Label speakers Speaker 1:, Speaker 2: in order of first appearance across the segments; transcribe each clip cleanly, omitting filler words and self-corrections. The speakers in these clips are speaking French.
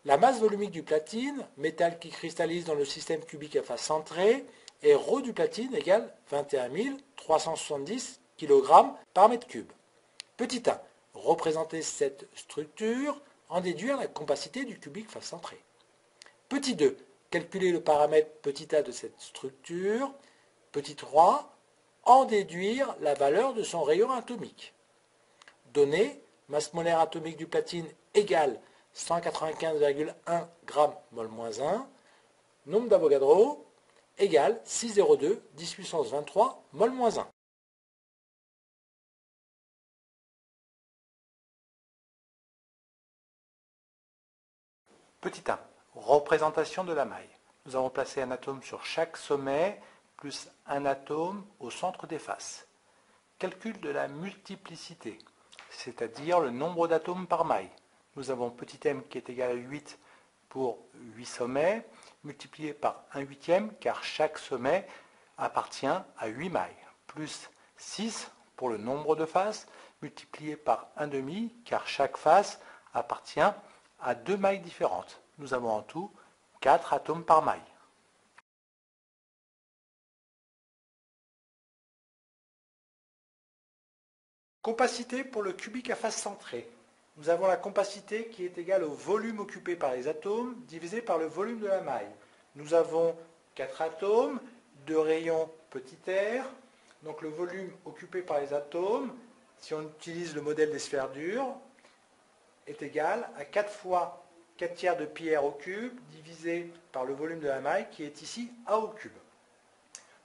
Speaker 1: La masse volumique du platine, métal qui cristallise dans le système cubique à face centrée, est ρ du platine égale 21 370 kg par mètre cube. Petit 1. Représenter cette structure, en déduire la compacité du cubique face centrée. Petit 2. Calculer le paramètre petit a de cette structure. Petit 3. En déduire la valeur de son rayon atomique. Données, masse molaire atomique du platine égale 195,1 g/mol-1, nombre d'Avogadro égale 602 10 puissance 23 mol-1. Petit 1. Représentation de la maille. Nous avons placé un atome sur chaque sommet, plus un atome au centre des faces. Calcul de la multiplicité, c'est-à-dire le nombre d'atomes par maille. Nous avons petit m qui est égal à 8 pour 8 sommets, multiplié par 1/8, car chaque sommet appartient à 8 mailles, plus 6 pour le nombre de faces, multiplié par 1/2, car chaque face appartient à 2 mailles différentes. Nous avons en tout 4 atomes par maille. Compacité pour le cubique à face centrée. Nous avons la compacité qui est égale au volume occupé par les atomes divisé par le volume de la maille. Nous avons 4 atomes, 2 rayons petit r. Donc le volume occupé par les atomes, si on utilise le modèle des sphères dures, est égal à 4 fois 4 tiers de pi r au cube divisé par le volume de la maille qui est ici a au cube.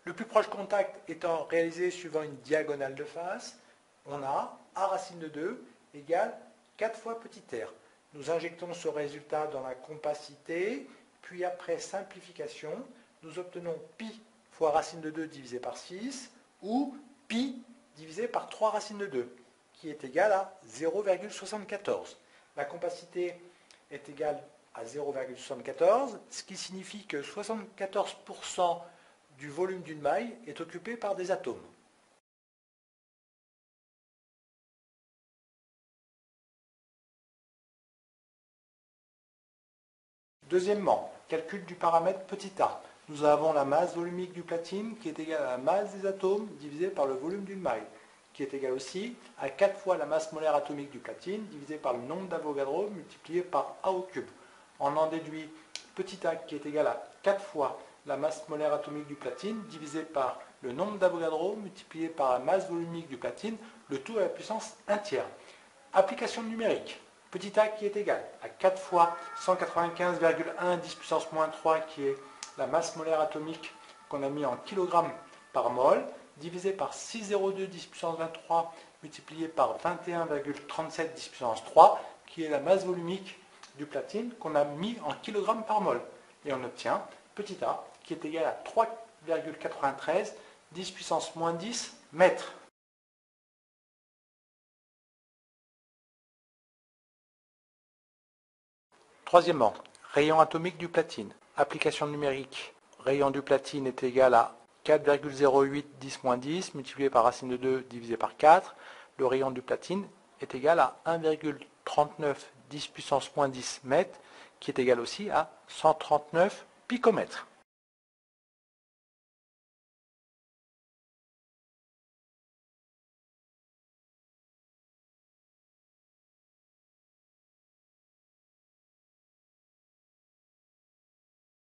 Speaker 1: Le plus proche contact étant réalisé suivant une diagonale de face, on a a racine de 2 égale 4 fois petit r. Nous injectons ce résultat dans la compacité, puis après simplification, nous obtenons pi fois racine de 2 divisé par 6, ou pi divisé par 3 racine de 2, qui est égal à 0,74. La compacité est égale à 0,74, ce qui signifie que 74% du volume d'une maille est occupé par des atomes. Deuxièmement, calcul du paramètre petit a. Nous avons la masse volumique du platine qui est égale à la masse des atomes divisée par le volume d'une maille, qui est égal aussi à 4 fois la masse molaire atomique du platine divisé par le nombre d'Avogadro multiplié par a au cube. On en déduit petit a qui est égal à 4 fois la masse molaire atomique du platine divisé par le nombre d'Avogadro multiplié par la masse volumique du platine, le tout à la puissance 1 tiers. Application numérique. Petit a qui est égal à 4 fois 195,1 10 puissance moins 3 qui est la masse molaire atomique qu'on a mis en kg par mol, divisé par 6,02 10 puissance 23 multiplié par 21,37 10 puissance 3 qui est la masse volumique du platine qu'on a mis en kg par mol. Et on obtient petit a qui est égal à 3,93 10 puissance moins 10 mètres. Troisièmement, rayon atomique du platine. Application numérique. Rayon du platine est égal à 4,08 10-10 multiplié par racine de 2 divisé par 4. Le rayon du platine est égal à 1,39 10 puissance moins 10 mètres qui est égal aussi à 139 picomètres.